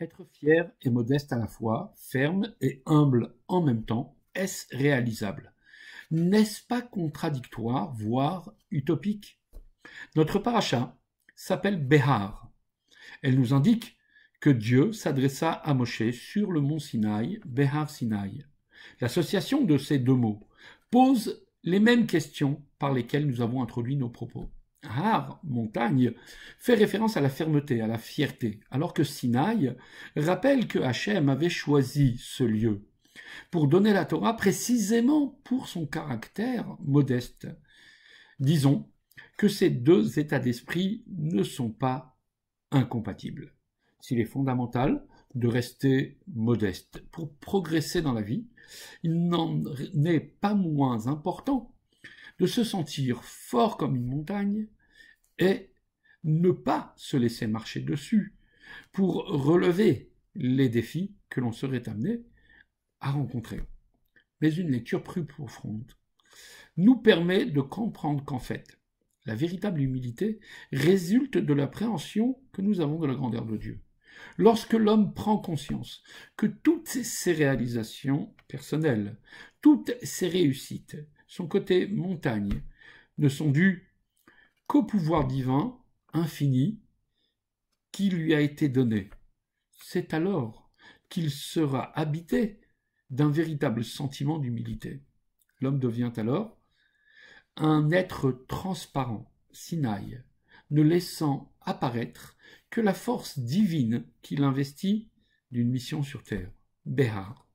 Être fier et modeste à la fois, ferme et humble en même temps, est-ce réalisable? N'est-ce pas contradictoire, voire utopique? Notre paracha s'appelle Behar. Elle nous indique que Dieu s'adressa à Moshe sur le mont Sinaï, Behar Sinaï. L'association de ces deux mots pose les mêmes questions par lesquelles nous avons introduit nos propos. Har, montagne, fait référence à la fermeté, à la fierté, alors que Sinaï rappelle que Hachem avait choisi ce lieu pour donner la Torah précisément pour son caractère modeste. Disons que ces deux états d'esprit ne sont pas incompatibles. S'il est fondamental de rester modeste pour progresser dans la vie, il n'en est pas moins important de se sentir fort comme une montagne et ne pas se laisser marcher dessus pour relever les défis que l'on serait amené à rencontrer. Mais une lecture plus profonde nous permet de comprendre qu'en fait, la véritable humilité résulte de l'appréhension que nous avons de la grandeur de Dieu. Lorsque l'homme prend conscience que toutes ses réalisations personnelles, toutes ses réussites, son côté montagne, ne sont dues qu'au pouvoir divin infini qui lui a été donné, c'est alors qu'il sera habité d'un véritable sentiment d'humilité. L'homme devient alors un être transparent, Sinaï, ne laissant apparaître que la force divine qui l'investit d'une mission sur terre, Behar.